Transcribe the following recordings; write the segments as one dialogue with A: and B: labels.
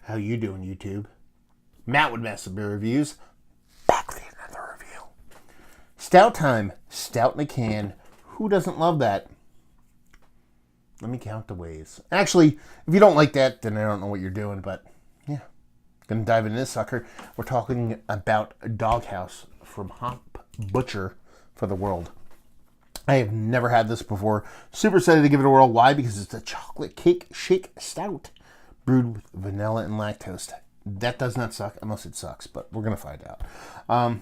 A: How you doing, YouTube? Matt with Massive Beer Reviews. Back with another review. Stout time. Stout in a can. Who doesn't love that? Let me count the ways. Actually, if you don't like that, then I don't know what you're doing, but yeah. Gonna dive into this sucker. We're talking about Doghouse from Hop Butcher for the world. I have never had this before. Super excited to give it a whirl. Why? Because it's a chocolate cake shake stout brewed with vanilla and lactose. That does not suck, unless it sucks, but we're going to find out.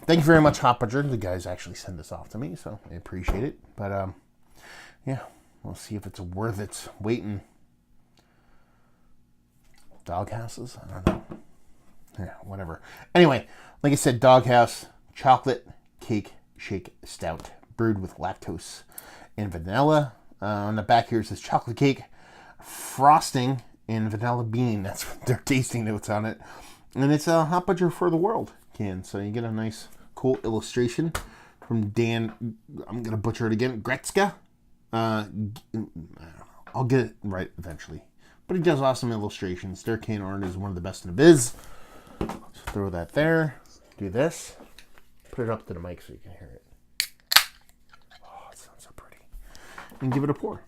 A: Thank you very much, Hop Butcher. The guys actually send this off to me, so I appreciate it. But, yeah, we'll see if it's worth its weight in doghouses. I don't know. Yeah, whatever. Anyway, like I said, Doghouse chocolate cake shake stout brewed with lactose and vanilla. On the back here it says chocolate cake frosting and vanilla bean. That's what their tasting notes on it. And it's a Hop Butcher for the world can. So you get a nice, cool illustration from Dan. I'm going to butcher it again. Gretzka. I'll get it right eventually. But he does awesome illustrations. Their can art is one of the best in the biz. Let's throw that there. Do this. Put it up to the mic so you can hear it. Oh, it sounds so pretty. And give it a pour.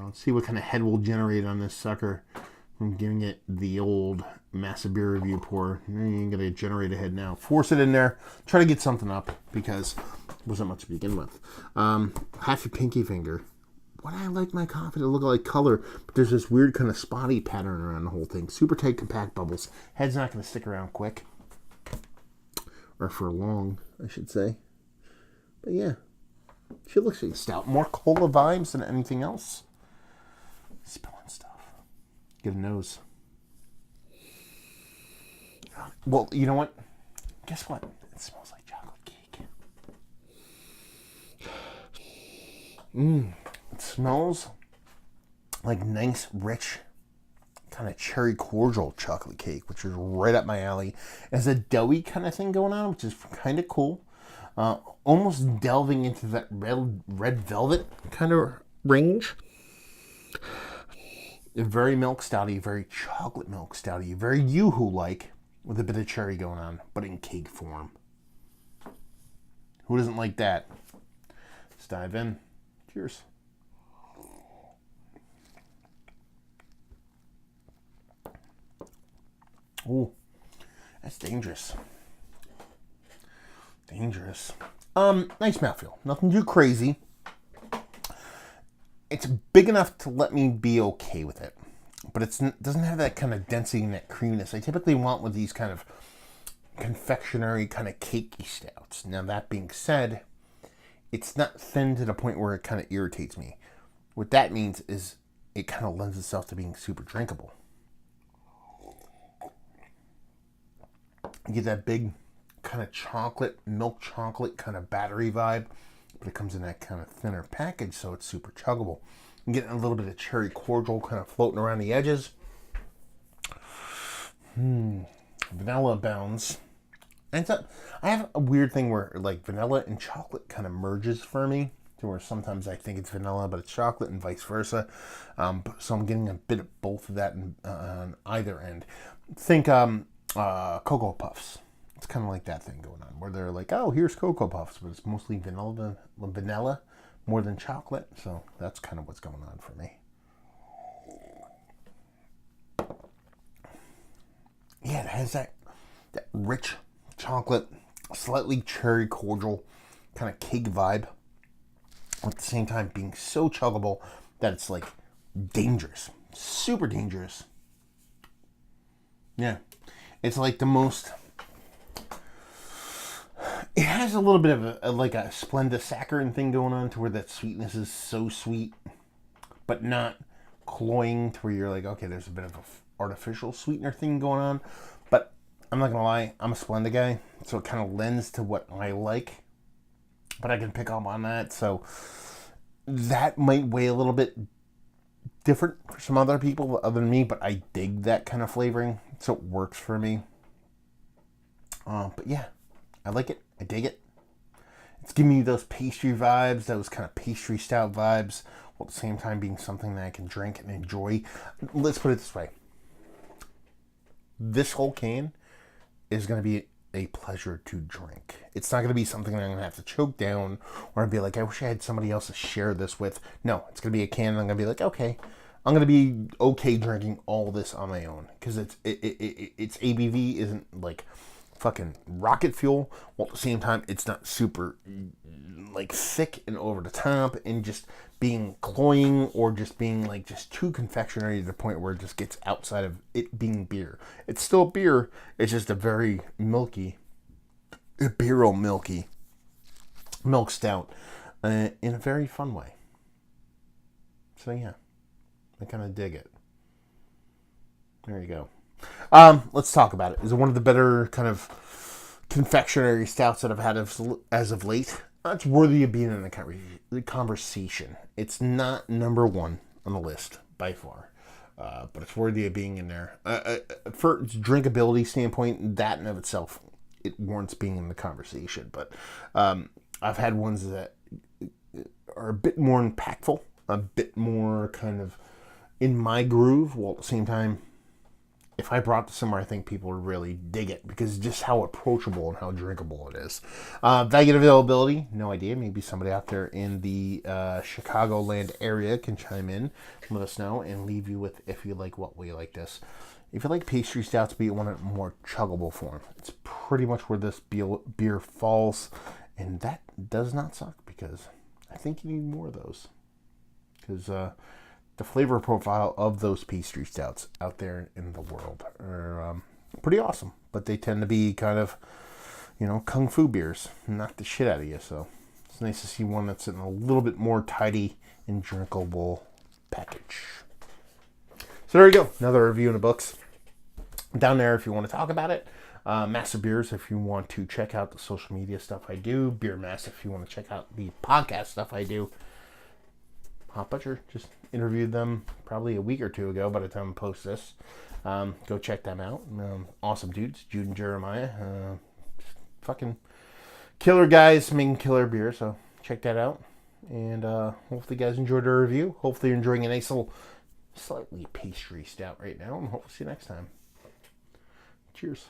A: Let's see what kind of head will generate on this sucker from giving it the old Massive Beer Review pour. You ain't going to generate a head now. Force it in there. Try to get something up because it wasn't much to begin with. Half your pinky finger. Why do I like my coffee to look like color? But there's this weird kind of spotty pattern around the whole thing. Super tight, compact bubbles. Head's not going to stick around quick. Or for long, I should say. But yeah. She looks like stout. More cola vibes than anything else. Spilling stuff. Get a nose. Well, you know what? Guess what? It smells like chocolate cake. It smells like nice, rich, kind of cherry cordial chocolate cake, which is right up my alley. It has a doughy kind of thing going on, which is kind of cool. Almost delving into that red velvet kind of range. Very milk stouty, very chocolate milk stouty, very Yoo-hoo-like, with a bit of cherry going on, but in cake form. Who doesn't like that? Let's dive in. Cheers. Ooh, that's dangerous. Dangerous. Nice mouthfeel. Nothing too crazy. It's big enough to let me be okay with it. But it doesn't have that kind of density and that creaminess I typically want with these kind of confectionery kind of cakey stouts. Now, that being said, it's not thin to the point where it kind of irritates me. What that means is it kind of lends itself to being super drinkable. You get that big kind of chocolate, milk chocolate kind of battery vibe, but it comes in that kind of thinner package, so it's super chuggable. You get a little bit of cherry cordial kind of floating around the edges. Vanilla abounds. And I have a weird thing where like vanilla and chocolate kind of merges for me, to where sometimes I think it's vanilla, but it's chocolate, and vice versa. So I'm getting a bit of both of that on either end. Think Cocoa Puffs. It's kind of like that thing going on, where they're like, oh, here's Cocoa Puffs, but it's mostly vanilla more than chocolate. So that's kind of what's going on for me. Yeah, it has that rich chocolate, slightly cherry cordial kind of cake vibe, at the same time being so chuggable that it's like dangerous, super dangerous. Yeah, it's like the most. It has a little bit of a Splenda saccharin thing going on, to where that sweetness is so sweet, but not cloying, to where you're like, okay, there's a bit of an artificial sweetener thing going on. But I'm not gonna lie, I'm a Splenda guy, so it kind of lends to what I like. But I can pick up on that, so that might weigh a little bit different for some other people other than me. But I dig that kind of flavoring, so it works for me. But yeah, I like it. I dig it. It's giving me those pastry vibes, those kind of pastry stout vibes, while at the same time being something that I can drink and enjoy. Let's put it this way. this whole can is going to be a pleasure to drink. It's not going to be something that I'm going to have to choke down or I'd be like, I wish I had somebody else to share this with. No, it's going to be a can and I'm going to be like, okay, I'm going to be okay drinking all this on my own because its ABV isn't like fucking rocket fuel, while at the same time it's not super like thick and over the top and just being cloying or just being like just too confectionery to the point where it just gets outside of it being beer. It's still beer, it's just a very milky, imperial milky milk stout in a very fun way. So yeah, I kind of dig it. There you go. Let's talk about it. Is it one of the better kind of confectionery stouts that I've had as of late? It's worthy of being in the conversation. It's not number one on the list by far, but it's worthy of being in there. For its drinkability standpoint, that in of itself, it warrants being in the conversation. But I've had ones that are a bit more impactful, a bit more kind of in my groove, while at the same time, if I brought this somewhere, I think people would really dig it because just how approachable and how drinkable it is. Value availability, no idea. Maybe somebody out there in the Chicagoland area can chime in, let us know, and leave you with if you like what we like this. If you like pastry stouts, but you want a more chuggable form, it's pretty much where this beer falls, and that does not suck because I think you need more of those because the flavor profile of those pastry stouts out there in the world are pretty awesome, but they tend to be kind of, kung fu beers, knock the shit out of you. So it's nice to see one that's in a little bit more tidy and drinkable package. So there you go, another review in the books. Down there if you want to talk about it. Master Beers if you want to check out the social media stuff I do. Beer Mass if you want to check out the podcast stuff I do. Hot Butcher, just interviewed them probably a week or two ago by the time I post this. Go check them out. Awesome dudes, Jude and Jeremiah. Fucking killer guys making killer beer, so check that out. And hopefully you guys enjoyed our review. Hopefully you're enjoying a nice little slightly pastry stout right now, and hope to see you next time. Cheers.